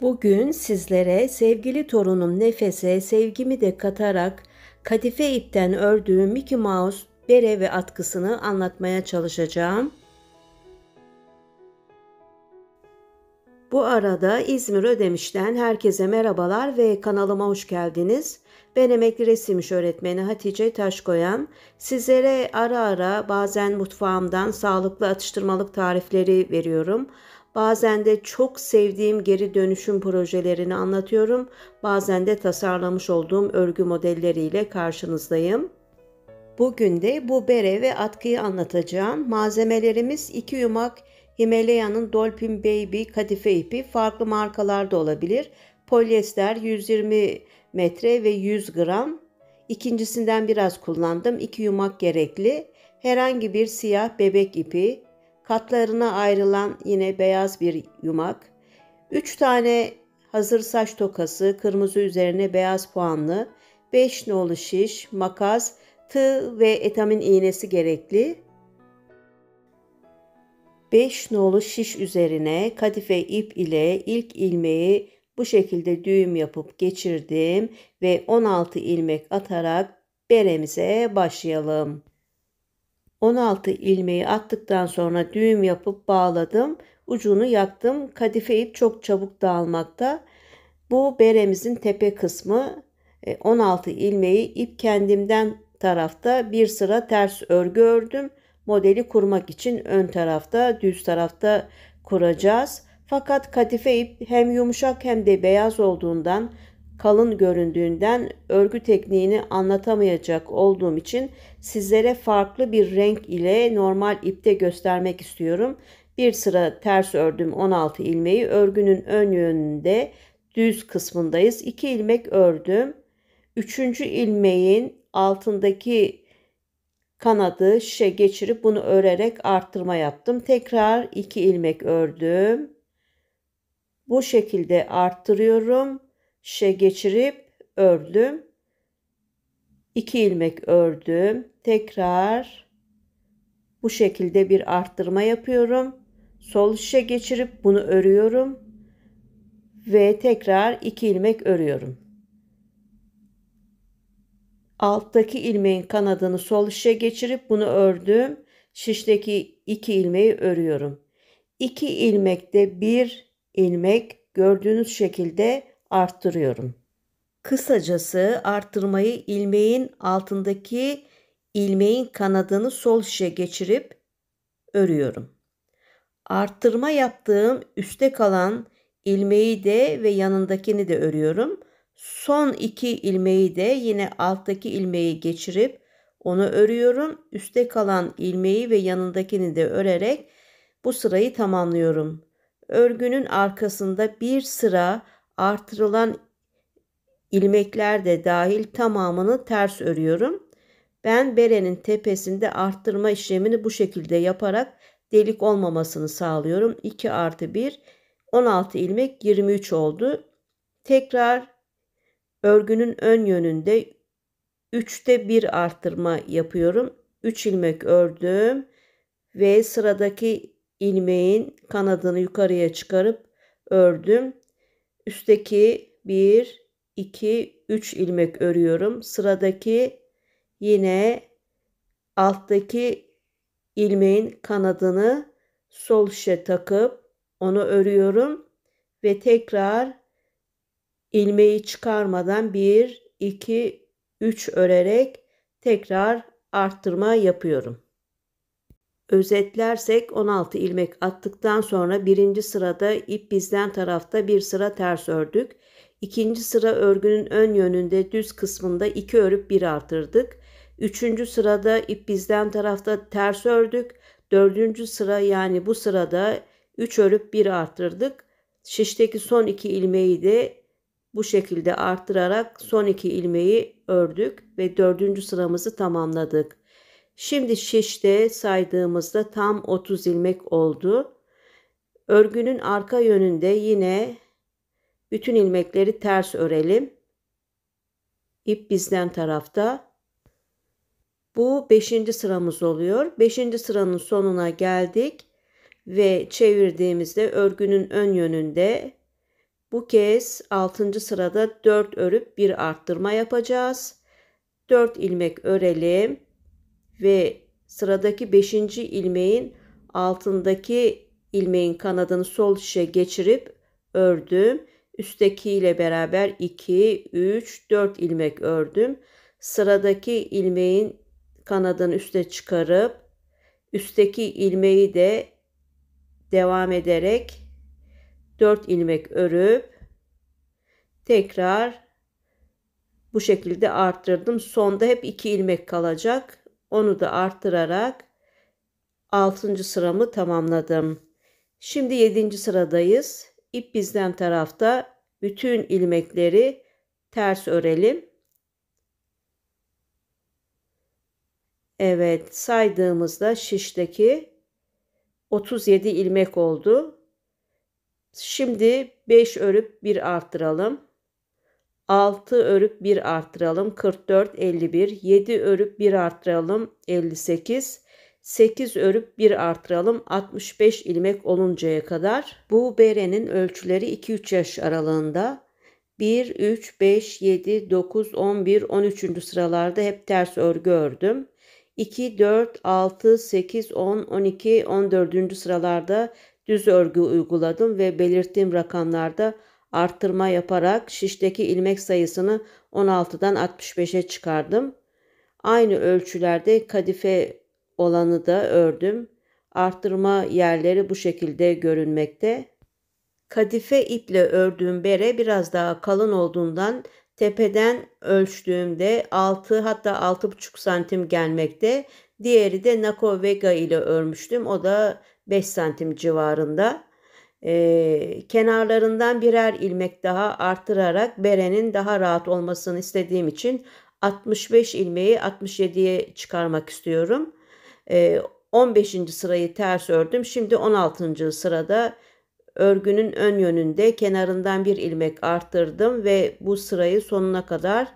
Bugün sizlere sevgili torunum Nefes'e sevgimi de katarak kadife ipten ördüğüm Mickey Mouse bere ve atkısını anlatmaya çalışacağım. Bu arada İzmir Ödemiş'ten herkese merhabalar ve kanalıma hoş geldiniz. Ben emekli resim iş öğretmeni Hatice Taşkoyan. Sizlere ara ara bazen mutfağımdan sağlıklı atıştırmalık tarifleri veriyorum. Bazen de çok sevdiğim geri dönüşüm projelerini anlatıyorum. Bazen de tasarlamış olduğum örgü modelleriyle karşınızdayım. Bugün de bu bere ve atkıyı anlatacağım. Malzemelerimiz 2 yumak Himalaya'nın Dolphin Baby kadife ipi, farklı markalarda olabilir. Polyester 120 metre ve 100 gram. İkincisinden biraz kullandım. 2 yumak gerekli. Herhangi bir siyah bebek ipi. Katlarına ayrılan yine beyaz bir yumak. 3 tane hazır saç tokası, kırmızı üzerine beyaz puanlı. 5 nolu şiş, makas, tığ ve etamin iğnesi gerekli. 5 nolu şiş üzerine kadife ip ile ilk ilmeği bu şekilde düğüm yapıp geçirdim ve 16 ilmek atarak beremize başlayalım. 16 ilmeği attıktan sonra düğüm yapıp bağladım. Ucunu yaktım. Kadife ip çok çabuk dağılmakta. Bu beremizin tepe kısmı. 16 ilmeği ip kendimden tarafta bir sıra ters örgü ördüm. Modeli kurmak için ön tarafta, düz tarafta kuracağız. Fakat kadife ip hem yumuşak hem de beyaz olduğundan, kalın göründüğünden örgü tekniğini anlatamayacak olduğum için sizlere farklı bir renk ile normal ipte göstermek istiyorum. Bir sıra ters ördüm 16 ilmeği. Örgünün ön yönünde düz kısmındayız. 2 ilmek ördüm. 3. ilmeğin altındaki kanadı şişe geçirip bunu örerek arttırma yaptım. Tekrar 2 ilmek ördüm. Bu şekilde arttırıyorum. Şişe geçirip ördüm. 2 ilmek ördüm. Tekrar bu şekilde bir arttırma yapıyorum. Sol şişe geçirip bunu örüyorum. Ve tekrar 2 ilmek örüyorum. Alttaki ilmeğin kanadını sol şişe geçirip bunu ördüm. Şişteki 2 ilmeği örüyorum. 2 ilmekte 1 ilmek gördüğünüz şekilde arttırıyorum. Kısacası arttırmayı ilmeğin altındaki ilmeğin kanadını sol şişe geçirip örüyorum. Arttırma yaptığım üstte kalan ilmeği de ve yanındakini de örüyorum. Son 2 ilmeği de yine alttaki ilmeği geçirip onu örüyorum. Üstte kalan ilmeği ve yanındakini de örerek bu sırayı tamamlıyorum. Örgünün arkasında bir sıra artırılan ilmekler de dahil tamamını ters örüyorum. Ben berenin tepesinde arttırma işlemini bu şekilde yaparak delik olmamasını sağlıyorum. 2 artı 1 16 ilmek 23 oldu. Tekrar örgünün ön yönünde 3'te 1 arttırma yapıyorum. 3 ilmek ördüm ve sıradaki ilmeğin kanadını yukarıya çıkarıp ördüm. Üstteki 1, 2, 3 ilmek örüyorum. Sıradaki yine alttaki ilmeğin kanadını sol şişe takıp onu örüyorum ve tekrar ilmeği çıkarmadan 1, 2, 3 örerek tekrar arttırma yapıyorum. Özetlersek 16 ilmek attıktan sonra birinci sırada ip bizden tarafta bir sıra ters ördük. İkinci sıra örgünün ön yönünde düz kısmında 2 örüp 1 artırdık. Üçüncü sırada ip bizden tarafta ters ördük. Dördüncü sıra yani bu sırada 3 örüp 1 arttırdık. Şişteki son 2 ilmeği de bu şekilde arttırarak son 2 ilmeği ördük ve dördüncü sıramızı tamamladık. Şimdi şişte saydığımızda tam 30 ilmek oldu. Örgünün arka yönünde yine bütün ilmekleri ters örelim. İp bizden tarafta. Bu 5. sıramız oluyor. 5. sıranın sonuna geldik ve çevirdiğimizde örgünün ön yönünde Bu kez 6. sırada 4 örüp bir arttırma yapacağız. 4 ilmek örelim ve sıradaki 5. ilmeğin altındaki ilmeğin kanadını sol şişe geçirip ördüm. Üstteki ile beraber 2, 3, 4 ilmek ördüm. Sıradaki ilmeğin kanadını üste çıkarıp üstteki ilmeği de devam ederek 4 ilmek örüp tekrar bu şekilde arttırdım. Sonda hep 2 ilmek kalacak. Onu da arttırarak 6. sıramı tamamladım. Şimdi 7. sıradayız. İp bizden tarafta bütün ilmekleri ters örelim. Evet, saydığımızda şişteki 37 ilmek oldu. Şimdi 5 örüp bir arttıralım. 6 örüp bir arttıralım. 44, 51. 7 örüp bir arttıralım. 58. 8 örüp bir arttıralım. 65 ilmek oluncaya kadar. Bu berenin ölçüleri 2-3 yaş aralığında. 1, 3, 5, 7, 9, 11, 13. sıralarda hep ters örgü ördüm. 2, 4, 6, 8, 10, 12, 14. sıralarda düz örgü uyguladım ve belirttiğim rakamlarda arttırma yaparak şişteki ilmek sayısını 16'dan 65'e çıkardım. Aynı ölçülerde kadife olanı da ördüm. Arttırma yerleri bu şekilde görünmekte. Kadife iple ördüğüm bere biraz daha kalın olduğundan tepeden ölçtüğümde 6 hatta 6,5 santim gelmekte. Diğeri de Nako Vega ile örmüştüm. O da 5 santim civarında. Kenarlarından birer ilmek daha arttırarak berenin daha rahat olmasını istediğim için 65 ilmeği 67'ye çıkarmak istiyorum. 15. sırayı ters ördüm. Şimdi 16. sırada örgünün ön yönünde kenarından bir ilmek arttırdım ve bu sırayı sonuna kadar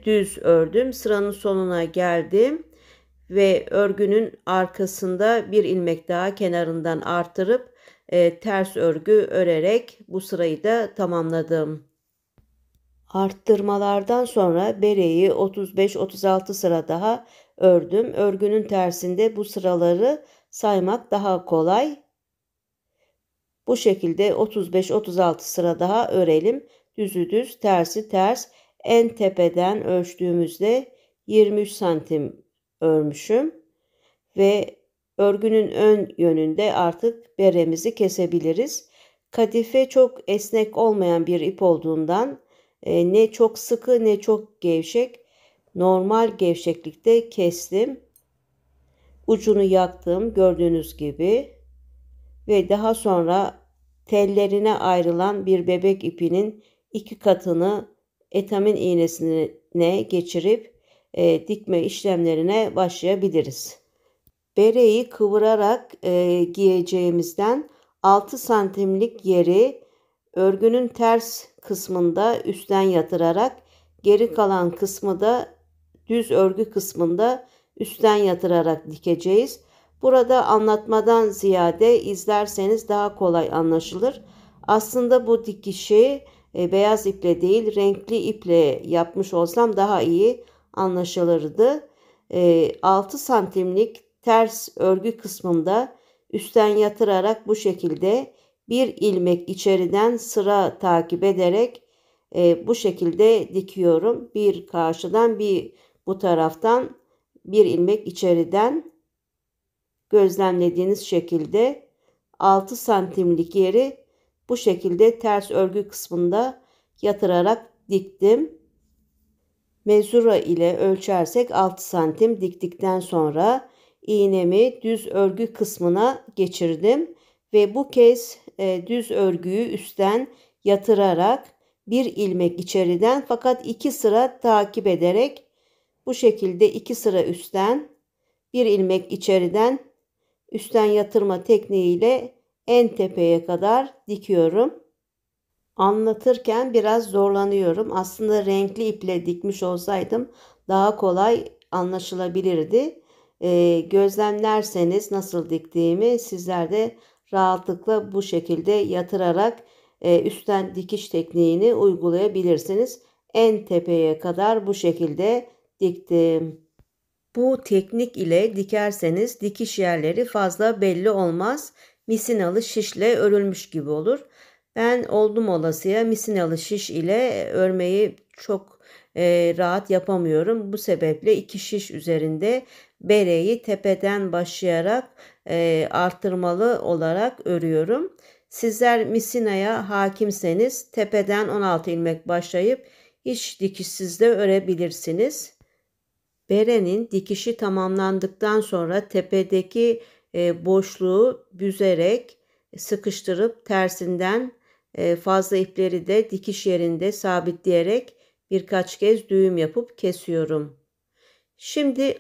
düz ördüm. Sıranın sonuna geldim ve örgünün arkasında bir ilmek daha kenarından artırıp ters örgü örerek bu sırayı da tamamladım. Arttırmalardan sonra bereyi 35-36 sıra daha ördüm. Örgünün tersinde bu sıraları saymak daha kolay. Bu şekilde 35-36 sıra daha örelim. Düzü düz, tersi ters. En tepeden ölçtüğümüzde 23 santim örmüşüm. Ve örgünün ön yönünde artık beremizi kesebiliriz. Kadife çok esnek olmayan bir ip olduğundan ne çok sıkı ne çok gevşek. Normal gevşeklikte kestim. Ucunu yaktım gördüğünüz gibi. Ve daha sonra tellerine ayrılan bir bebek ipinin 2 katını etamin iğnesine geçirip dikme işlemlerine başlayabiliriz. Bereyi kıvırarak giyeceğimizden 6 santimlik yeri örgünün ters kısmında üstten yatırarak geri kalan kısmı da düz örgü kısmında üstten yatırarak dikeceğiz. Burada anlatmadan ziyade izlerseniz daha kolay anlaşılır. Aslında bu dikişi beyaz iple değil renkli iple yapmış olsam daha iyi anlaşılırdı. 6 santimlik ters örgü kısmında üstten yatırarak bu şekilde bir ilmek içeriden sıra takip ederek bu şekilde dikiyorum. Bir karşıdan bir bu taraftan bir ilmek içeriden gözlemlediğiniz şekilde 6 santimlik yeri bu şekilde ters örgü kısmında yatırarak diktim. Mezura ile ölçersek 6 santim diktikten sonra iğnemi düz örgü kısmına geçirdim ve bu kez düz örgüyü üstten yatırarak bir ilmek içeriden fakat 2 sıra takip ederek bu şekilde 2 sıra üstten bir ilmek içeriden üstten yatırma tekniğiyle en tepeye kadar dikiyorum. Anlatırken biraz zorlanıyorum. Aslında renkli iple dikmiş olsaydım daha kolay anlaşılabilirdi. Gözlemlerseniz nasıl diktiğimi sizler de rahatlıkla bu şekilde yatırarak üstten dikiş tekniğini uygulayabilirsiniz. En tepeye kadar bu şekilde diktim. Bu teknik ile dikerseniz dikiş yerleri fazla belli olmaz. Misinalı şişle örülmüş gibi olur. Ben oldum olasıya misinalı şiş ile örmeyi çok rahat yapamıyorum. Bu sebeple 2 şiş üzerinde bereyi tepeden başlayarak artırmalı olarak örüyorum. Sizler misinaya hakimseniz tepeden 16 ilmek başlayıp hiç dikişsiz de örebilirsiniz. Berenin dikişi tamamlandıktan sonra tepedeki boşluğu büzerek sıkıştırıp tersinden fazla ipleri de dikiş yerinde sabitleyerek birkaç kez düğüm yapıp kesiyorum. Şimdi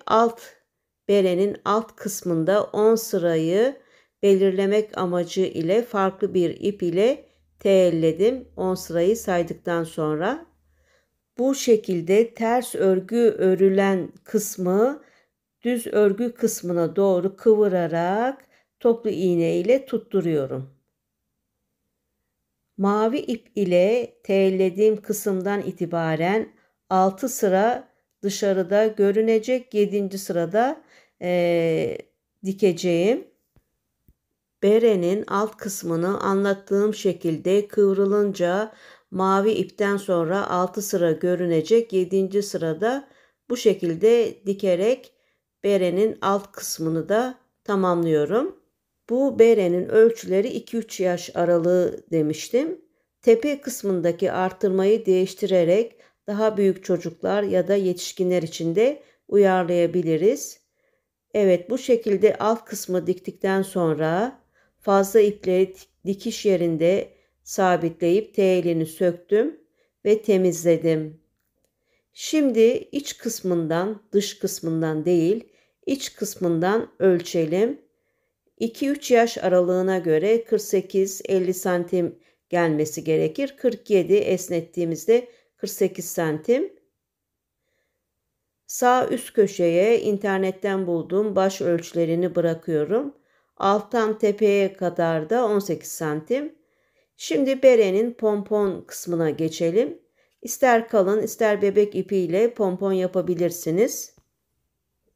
berenin alt kısmında 10 sırayı belirlemek amacı ile farklı bir ip ile teyelledim 10 sırayı saydıktan sonra. Bu şekilde ters örgü örülen kısmı düz örgü kısmına doğru kıvırarak toplu iğne ile tutturuyorum. Mavi ip ile teyellediğim kısımdan itibaren 6 sıra dışarıda görünecek, 7. sırada dikeceğim. Berenin alt kısmını anlattığım şekilde kıvrılınca mavi ipten sonra 6 sıra görünecek, 7. sırada bu şekilde dikerek berenin alt kısmını da tamamlıyorum. Bu berenin ölçüleri 2-3 yaş aralığı demiştim. Tepe kısmındaki artırmayı değiştirerek daha büyük çocuklar ya da yetişkinler için de uyarlayabiliriz. Evet, bu şekilde alt kısmı diktikten sonra fazla ipleri dikiş yerinde sabitleyip teyelini söktüm ve temizledim. Şimdi iç kısmından, dış kısmından değil, iç kısmından ölçelim. 2-3 yaş aralığına göre 48-50 santim gelmesi gerekir. 47 esnettiğimizde 48 santim. Sağ üst köşeye internetten bulduğum baş ölçülerini bırakıyorum. Alttan tepeye kadar da 18 santim. Şimdi berenin pompon kısmına geçelim. İster kalın ister bebek ipi ile pompon yapabilirsiniz.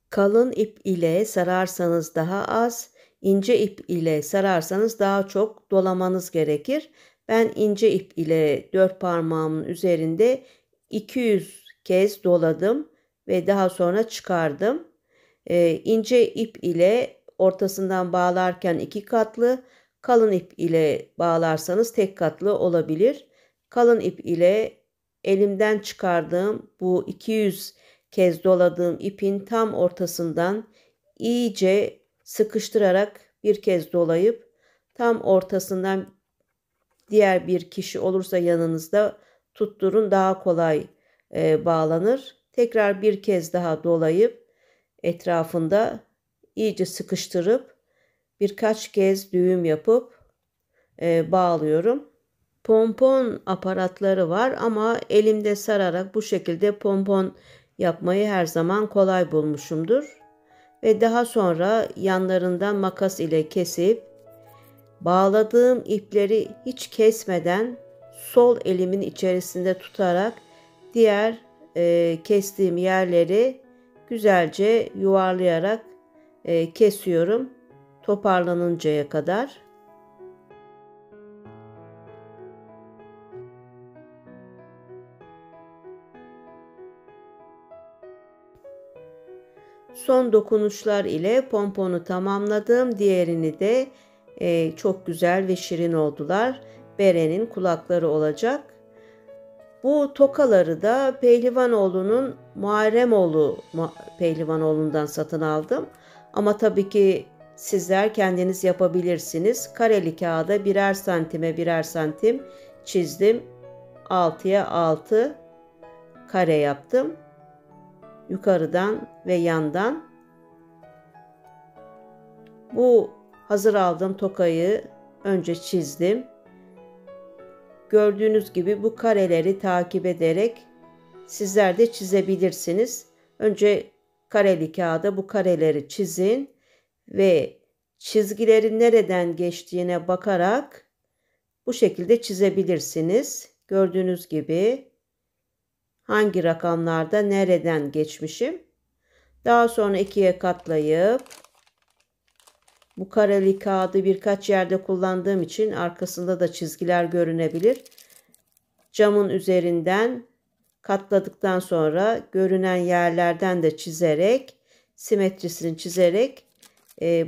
Kalın ip ile sararsanız daha az, ince ip ile sararsanız daha çok dolamanız gerekir. Ben ince ip ile 4 parmağımın üzerinde 200 kez doladım ve daha sonra çıkardım. İnce ip ile ortasından bağlarken 2 katlı, kalın ip ile bağlarsanız tek katlı olabilir. Kalın ip ile elimden çıkardığım bu 200 kez doladığım ipin tam ortasından iyice sıkıştırarak bir kez dolayıp tam ortasından diğer bir kişi olursa yanınızda tutturun, daha kolay bağlanır. Tekrar bir kez daha dolayıp etrafında iyice sıkıştırıp birkaç kez düğüm yapıp bağlıyorum. Pompon aparatları var ama elimde sararak bu şekilde pompon yapmayı her zaman kolay bulmuşumdur. Ve daha sonra yanlarından makas ile kesip bağladığım ipleri hiç kesmeden sol elimin içerisinde tutarak diğer kestiğim yerleri güzelce yuvarlayarak kesiyorum toparlanıncaya kadar. Son dokunuşlar ile pomponu tamamladım. Diğerini de çok güzel ve şirin oldular. Berenin kulakları olacak. Bu tokaları da Pehlivanoğlu'nun Muharremoğlu Pehlivanoğlu'ndan satın aldım. Ama tabii ki sizler kendiniz yapabilirsiniz. Kareli kağıda birer santime birer santim çizdim. 6'ya 6 kare yaptım. Yukarıdan ve yandan. Bu hazır aldığım tokayı önce çizdim. Gördüğünüz gibi bu kareleri takip ederek sizler de çizebilirsiniz. Önce kareli kağıda bu kareleri çizin ve çizgilerin nereden geçtiğine bakarak Bu şekilde çizebilirsiniz. Gördüğünüz gibi hangi rakamlarda nereden geçmişim. Daha sonra ikiye katlayıp bu kareli kağıdı birkaç yerde kullandığım için arkasında da çizgiler görünebilir. Camın üzerinden katladıktan sonra görünen yerlerden de çizerek, simetrisini çizerek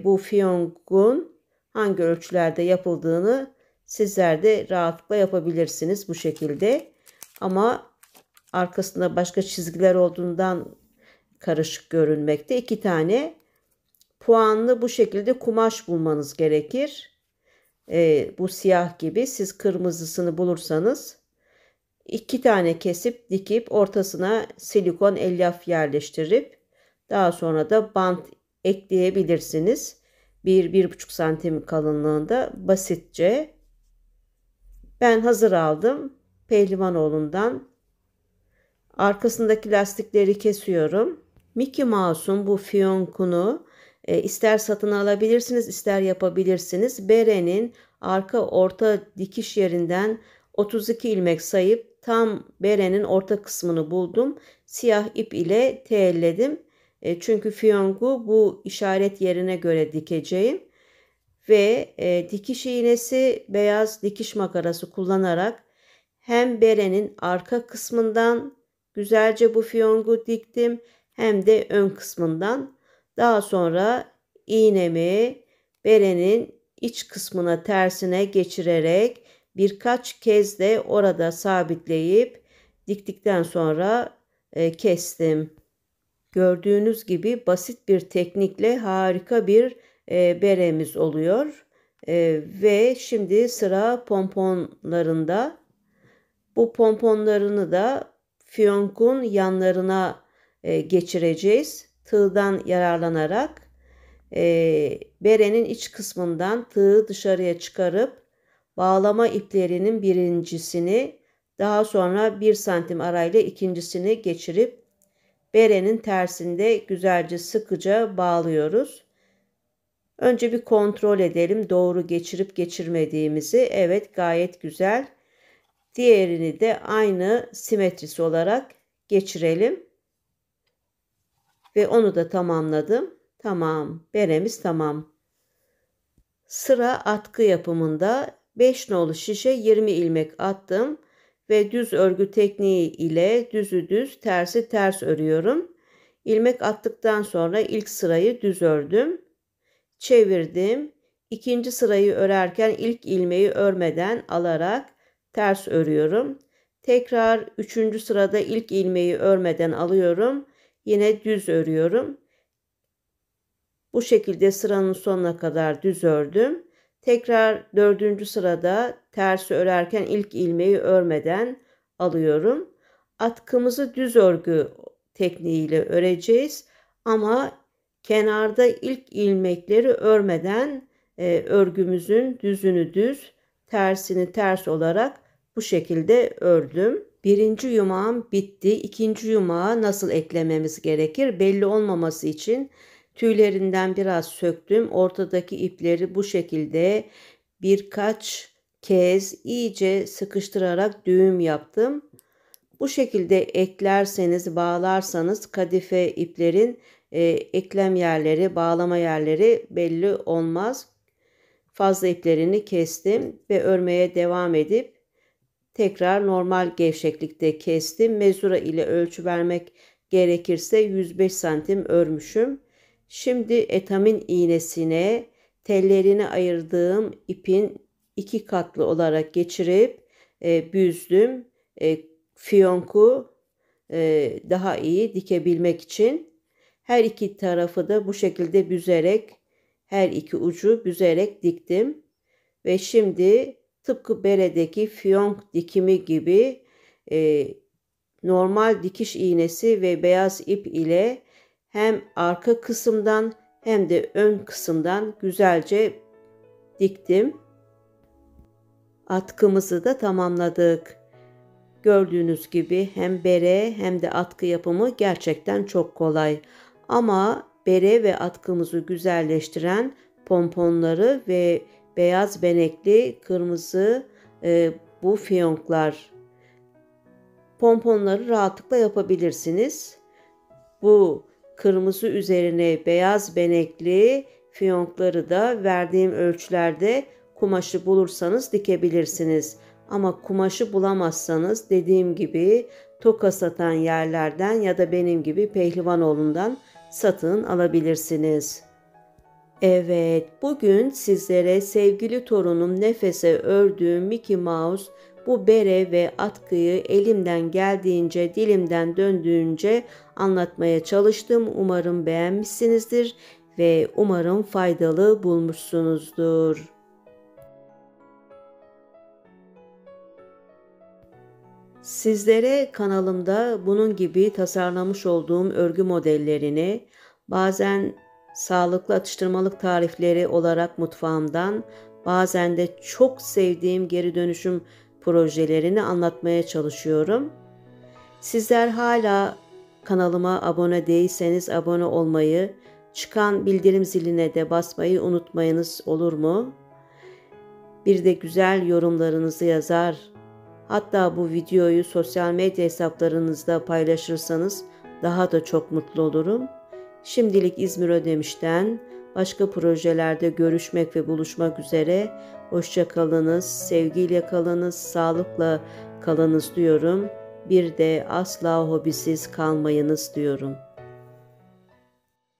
bu fiyongun hangi ölçülerde yapıldığını sizler de rahatlıkla yapabilirsiniz bu şekilde. Ama arkasında başka çizgiler olduğundan karışık görünmekte. 2 tane puanlı bu şekilde kumaş bulmanız gerekir. Bu siyah gibi, siz kırmızısını bulursanız 2 tane kesip dikip ortasına silikon elyaf yerleştirip daha sonra da bant ekleyebilirsiniz. 1-1,5 santim kalınlığında basitçe. Ben hazır aldım Pehlivanoğlu'ndan. Arkasındaki lastikleri kesiyorum. Mickey Mouse'un bu fiyonkunu ister satın alabilirsiniz, ister yapabilirsiniz. Berenin arka orta dikiş yerinden 32 ilmek sayıp tam berenin orta kısmını buldum. Siyah ip ile telledim. Çünkü fiyongu bu işaret yerine göre dikeceğim. Ve dikiş iğnesi, beyaz dikiş makarası kullanarak hem berenin arka kısmından güzelce bu fiyongu diktim, hem de ön kısmından. Daha sonra iğnemi berenin iç kısmına tersine geçirerek birkaç kez de orada sabitleyip diktikten sonra kestim. Gördüğünüz gibi basit bir teknikle harika bir beremiz oluyor. Ve şimdi sıra pomponlarında. Bu pomponlarını da fiyonkun yanlarına geçireceğiz. Tığdan yararlanarak berenin iç kısmından tığı dışarıya çıkarıp bağlama iplerinin birincisini, daha sonra 1 santim arayla ikincisini geçirip berenin tersinde güzelce sıkıca bağlıyoruz. Önce bir kontrol edelim doğru geçirip geçirmediğimizi. Evet, gayet güzel. Diğerini de aynı simetrisi olarak geçirelim. Ve onu da tamamladım. Tamam, beremiz tamam. Sıra atkı yapımında 5 nolu şişe 20 ilmek attım ve düz örgü tekniği ile düzü düz, tersi ters örüyorum. İlmek attıktan sonra ilk sırayı düz ördüm. Çevirdim. İkinci sırayı örerken ilk ilmeği örmeden alarak ters örüyorum. Tekrar 3. sırada ilk ilmeği örmeden alıyorum. Yine düz örüyorum. Bu şekilde sıranın sonuna kadar düz ördüm. Tekrar 4. sırada tersi örerken ilk ilmeği örmeden alıyorum. Atkımızı düz örgü tekniğiyle öreceğiz. Ama kenarda ilk ilmekleri örmeden örgümüzün düzünü düz, tersini ters olarak bu şekilde ördüm. Birinci yumağım bitti. İkinci yumağı nasıl eklememiz gerekir? Belli olmaması için tüylerinden biraz söktüm. Ortadaki ipleri bu şekilde birkaç kez iyice sıkıştırarak düğüm yaptım. Bu şekilde eklerseniz, bağlarsanız kadife iplerin eklem yerleri, bağlama yerleri belli olmaz. Fazla iplerini kestim ve örmeye devam edip tekrar normal gevşeklikte kestim. Mezura ile ölçü vermek gerekirse 105 santim örmüşüm. Şimdi etamin iğnesine tellerini ayırdığım ipin 2 katlı olarak geçirip büzdüm. Fiyonku daha iyi dikebilmek için her iki tarafı da bu şekilde büzerek, her iki ucu büzerek diktim. Ve şimdi tıpkı beredeki fiyonk dikimi gibi normal dikiş iğnesi ve beyaz ip ile hem arka kısımdan hem de ön kısımdan güzelce diktim. Atkımızı da tamamladık. Gördüğünüz gibi hem bere hem de atkı yapımı gerçekten çok kolay. Ama bere ve atkımızı güzelleştiren pomponları ve beyaz benekli, kırmızı bu fiyonklar. Pomponları rahatlıkla yapabilirsiniz. Bu kırmızı üzerine beyaz benekli fiyonkları da verdiğim ölçülerde kumaşı bulursanız dikebilirsiniz. Ama kumaşı bulamazsanız dediğim gibi toka satan yerlerden ya da benim gibi Pehlivanoğlu'ndan satın alabilirsiniz. Evet, bugün sizlere sevgili torunum Nefes'e ördüğüm Mickey Mouse bu bere ve atkıyı elimden geldiğince, dilimden döndüğünce anlatmaya çalıştım. Umarım beğenmişsinizdir ve umarım faydalı bulmuşsunuzdur. Sizlere kanalımda bunun gibi tasarlamış olduğum örgü modellerini, bazen sağlıklı atıştırmalık tarifleri olarak mutfağımdan, bazen de çok sevdiğim geri dönüşüm projelerini anlatmaya çalışıyorum. Sizler hala kanalıma abone değilseniz abone olmayı, çıkan bildirim ziline de basmayı unutmayınız, olur mu? Bir de güzel yorumlarınızı yazar, hatta bu videoyu sosyal medya hesaplarınızda paylaşırsanız daha da çok mutlu olurum. Şimdilik İzmir Ödemiş'ten başka projelerde görüşmek ve buluşmak üzere. Hoşça kalınız, sevgiyle kalınız, sağlıkla kalınız diyorum. Bir de asla hobisiz kalmayınız diyorum.